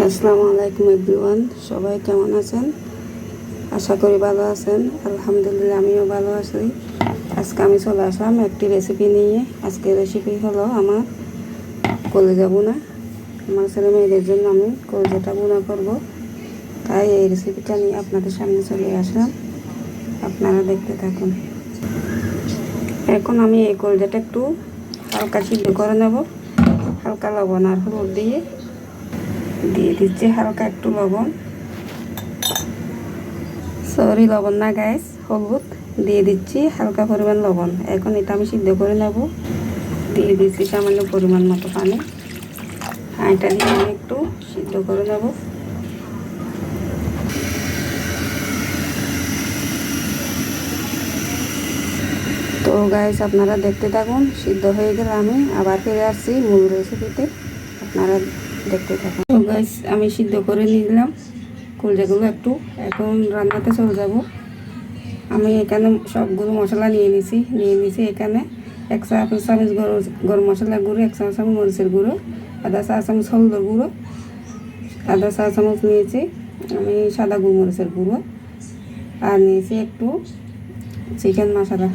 আসসালামু আলাইকুম এভরিওয়ান, সবাই কেমন আছেন? আশা করি ভালো আছেন। আলহামদুলিল্লাহ আমিও ভালো আছি। আজকে আমি চলে আসলাম একটি রেসিপি নিয়ে। আজকের রেসিপি হলো আমার কলিজা বোনা। আমার ছেলে মেয়েদের জন্য আমি কলিজাটা বোনা করব, তাই এই রেসিপিটা নিয়ে আপনাদের সামনে চলে আসলাম। আপনারা দেখতে থাকুন। এখন আমি এই কলিজাটা একটু হালকা সিদ্ধ করে নেব। হালকা লবণ আর হলুদ দিয়ে দিচ্ছি হালকা একটু লবণ, সরি লবণ না গাইস, হলুদ দিয়ে দিচ্ছি হালকা পরিমাণ লবণ। এখন এটা আমি সিদ্ধ করে নেব। দিয়ে দিচ্ছি সামান্য পরিমাণ মতো পানি। এটা দিয়ে আমি একটু সিদ্ধ করে নেব। তো গাইস আপনারা দেখতে থাকুন। সিদ্ধ হয়ে গেলে আমি আবার ফিরে আসছি মূল রেসিপিতে, আপনারা দেখতে থাকুন। তো গাইস আমি সিদ্ধ করে নিলাম কলিজাগুলো একটু। এখন রান্নাতে চলে যাব। আমি এখানে সবগুলো মশলা নিয়ে নিয়েছি এখানে 1 চা চামচ গরম মশলার গুঁড়ো, 1 চা চামচ মরিচের গুঁড়ো, আধা চা চামচ হলুদের গুঁড়ো, আধা চা চামচ নিয়েছি আমি সাদা গোলমরিচের গুঁড়ো, আর নিয়েছি একটু চিকেন মশলা।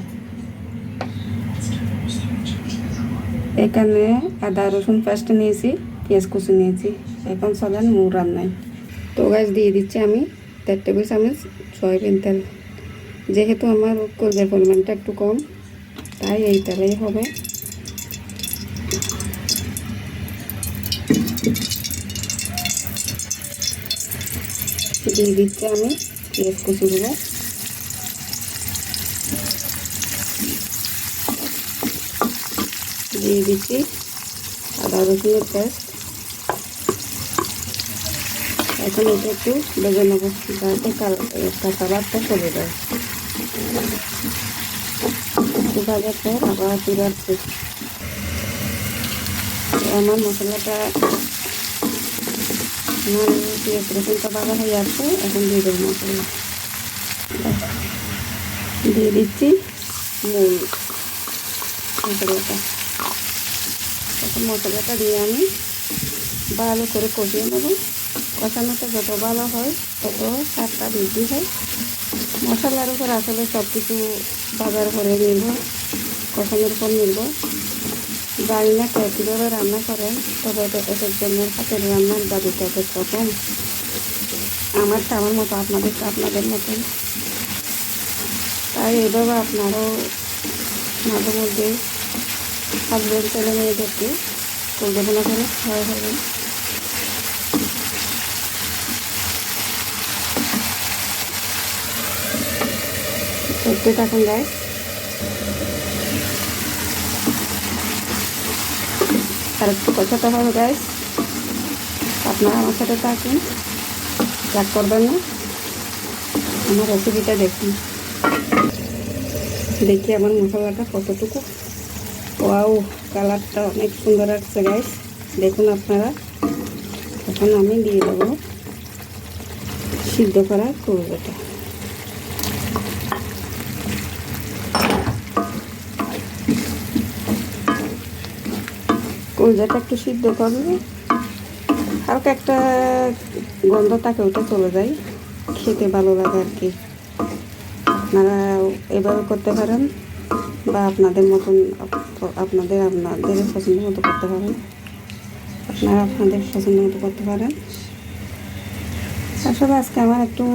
এখানে আদা রসুন পেস্ট নিয়েছি, পেঁয়াজ কুচি নিয়েছি। এখন চলেন মূল রান্নায়। তো গাছ দিয়ে দিচ্ছি আমি 1.5 টেবিল চামচ সয়াবিন তেল। যেহেতু আমার কলিজার পরিমাণটা একটু কম, তাই এই তেলেই হবে। দিয়ে দিচ্ছি আমি পেঁয়াজ কুচিগুলো। দিয়ে দিচ্ছি আদা রসুনের পেস্ট। এখন এটা একটু ভেজে নেব যাতে কাঁচা ভাবটা চলে যায়। একটু ভাজার পর আবার ফিরে আসছি। আমার মশলাটা আমার পেঁয়াজ রসুনটা ভাজা হয়ে আসছে। এখন দিয়ে দেবো মশলা। দিয়ে দিচ্ছি মূল মশলাটা। এখন মশলাটা দিয়ে আমি ভালো করে কষিয়ে নেব। কষানোটা যত ভালো হয় তত স্বাদটা বৃদ্ধি হয়। মশলার উপর আসলে সব কিছু বাজার করে নির্ভর, কষানোর উপর নির্ভর। জানি না কে কীভাবে রান্না করেন, তবে একজনের হাতের রান্নার জাদুটা এক রকম। আমারটা আমার মতো, আপনাদের মতন। তাই এইভাবে আপনারাও মাঝে মধ্যে থাকবেন, ছেলে মেয়েদেরকে পরিকল্পনা করে খাওয়া হবেন। দেখতে থাকুন গাইস। আর একটু কষাতে হবে গাইস, আপনারা আমার সাথে থাকুন, রাগ করবেন না। আমার রেসিপিটা দেখুন। দেখি আমার মশলাটা কতটুকু। ওয়াও, কালারটা অনেক সুন্দর আসছে গাইস, দেখুন আপনারা। এখন আমি দিয়ে দেবো সিদ্ধ করা কলিজাটা। কলিজাটা একটু সিদ্ধ করলে হালকা একটা গন্ধ থাকে, ওটা চলে যায়, খেতে ভালো লাগে আর কি। আপনারা এভাবে করতে পারেন বা আপনাদের মতন আপনাদের পছন্দ মতো করতে পারেন। আপনারা আপনাদের পছন্দ মতো করতে পারেন। আসলে আজকে আমার একটু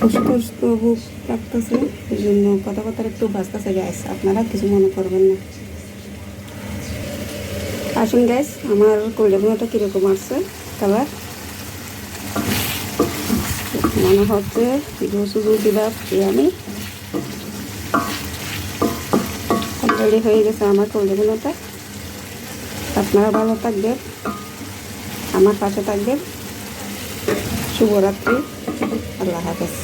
অসুস্থ বুক লাগতেছে, এই জন্য কথা একটু বাঁচতেছে গ্যাস, আপনারা কিছু মনে করবেন না। আসুন গ্যাস, আমার কলিজা বোনাটা কীরকম আসছে কালার, মনে হচ্ছে শুধু দিলাম আমি রেডি হয়ে গেছে আমার কলিজা বোনাটা। আপনারা ভালো থাকবেন, আমার পাশে থাকবেন। শুভরাত্রি, আল্লাহ হাফেজ।